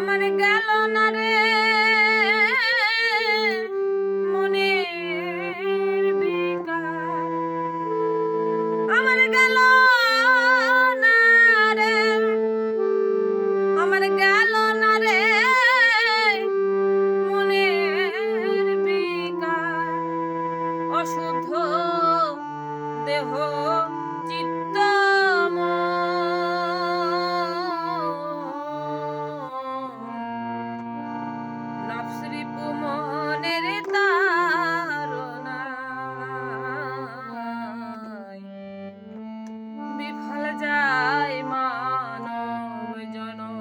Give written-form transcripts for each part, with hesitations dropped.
আমার গেল না রে মনের বিকার, আমার গেল না রে, আমার গেল না রে মনের বিকার। অশুদ্ধ দেহ চিত্ত নফসরিপু মনের তাড়নায় বিফল যায় মানব জনম।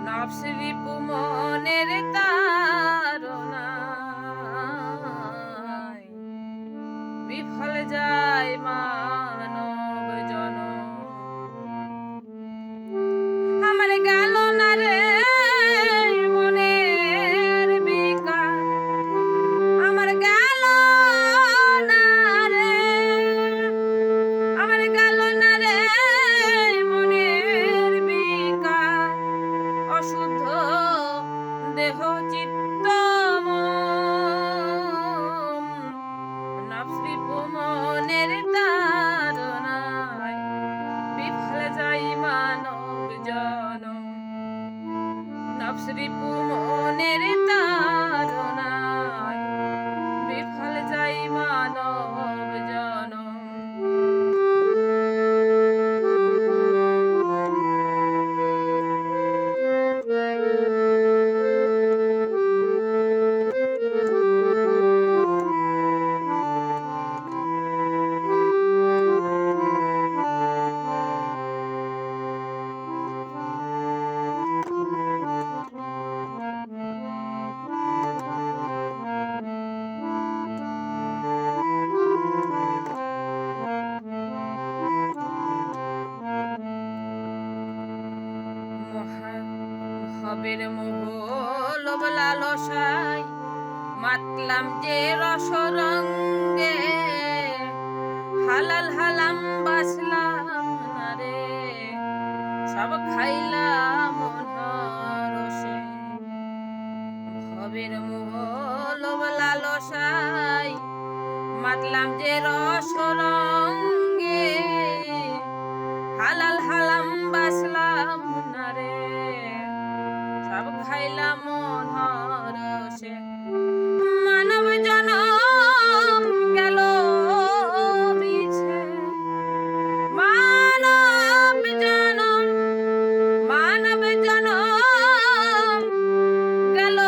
নফসরিপু মনের তাড়নায় বিফল যায় মানব জনম। আমার গেল না রে মনের বিকার, আমার গেল না রে, আমার গেল না রে মনের বিকার। অশুদ্ধ দেহ চিত্ত নফসরিপু মনের তাড়নায় বিফল যায় মানব জনম। নফসরিপু মনের তাড়নায় বিফল যায় মানব জনম। ভবের মোহ লোভ লালসায় মাতলাম যে রসরঙ্গে, হালাল হালাম বাসলাম না রে, সব খাইলাম রসে। ভবের মোহ লোভ লালসায় মাতলাম যে রসরঙ্গে, হালাল হালাম বাসলাম না রে, সব খাইলাম রসে। মানব জনম গেল মিছে, মানব জনম, মানব জনম গেল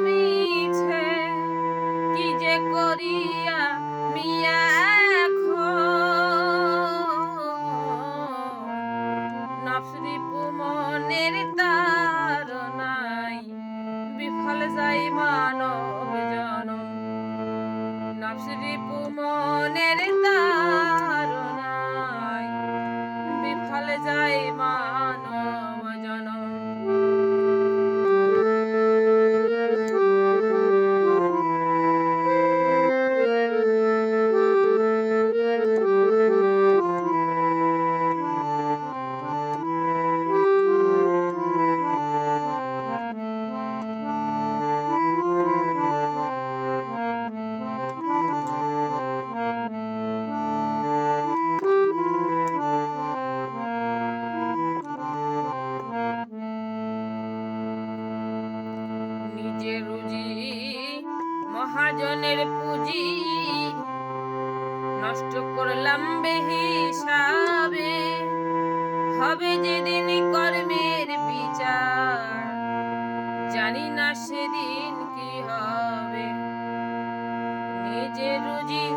মিছে। কি যে করিয়া মিয়া নফসরিপু মনের তাড়নায় বিফল যায় মানব জনম। নফসরিপু মনের তাড়নায় বিফল যায় মানব জনম। নিজের রুজি মহাজনের পুঁজি নষ্ট করলাম বেহিসাবে, হবে যেদিন কর্মের বিচার জানি না সেদিন কি হবে। নিজের রুজি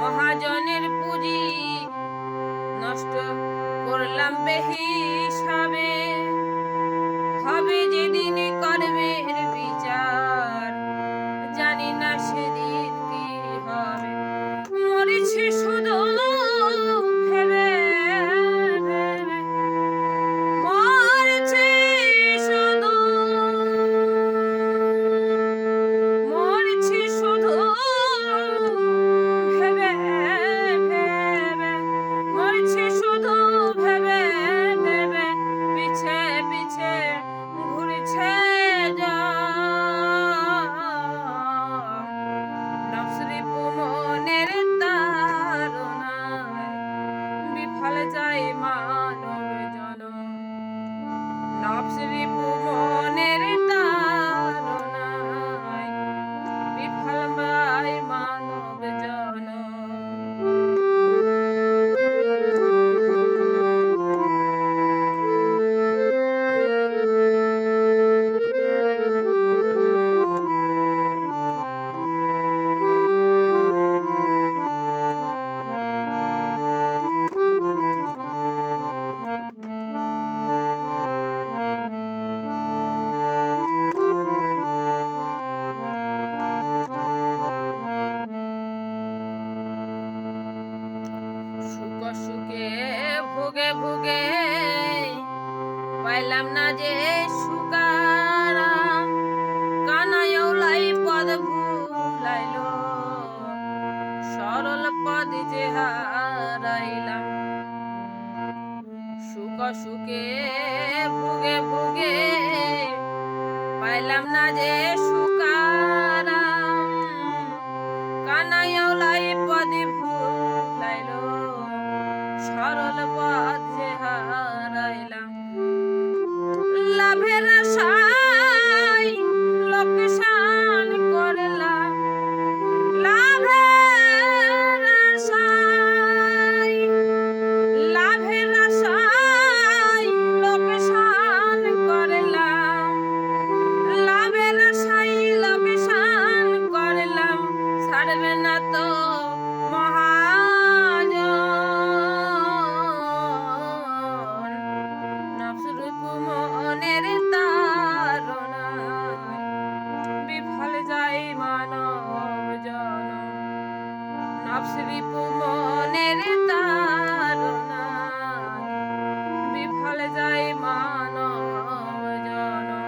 মহাজনের পুঁজি নষ্ট করলাম বেহিসাবে, হবে যেদিন কর্মের বিচার জানি না সেদিন কি হবে। মরিছি শুধু ভেবে ভেবে, মরিছি শুধু, মরিছি শুধু ভেবে ভেবে, মরিছি শুধু ভেবে ভেবে, পিছে পিছে যায় মানব জনম। নফস রিপু মনের তাড়নায় বিফল যায় মানব জনম। সুখে ভোগে ভোগে পাইলাম না যে সুকারাম। কানায়লাই পদ ভুলাইল, সরল পদ যে হারাইলাম। সুখে ভোগে ভোগে পাইলাম না যে সুকারাম। কানায়লাই পদ ভুলাইল, সরল পথ যে হারাইলাম। লাভের আশায় লোকসান করলাম, লাভের আশায় লোকসান করলাম, লাভের আশায় লোকসান করলাম। ছাড়বে না তো মনের তাড়নায় বিফল যায় মানব জনম। নফস রিপু মনের তাড়নায় বিফল যায় মানব জনম।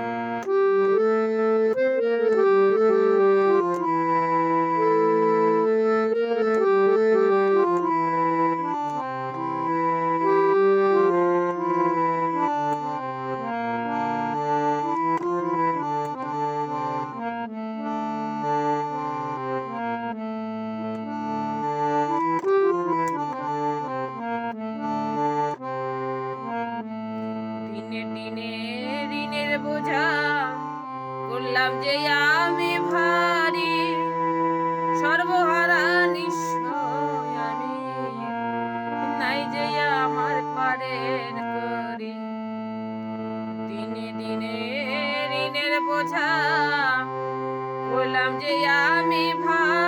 ঋণের বোঝা করলাম যে আমি ভারী, সর্বহারা নিশ্চয় আমি, নাই যে আমার পারের করি। দিনে দিনে ঋণের বোঝা করলাম যে আমি ভারী,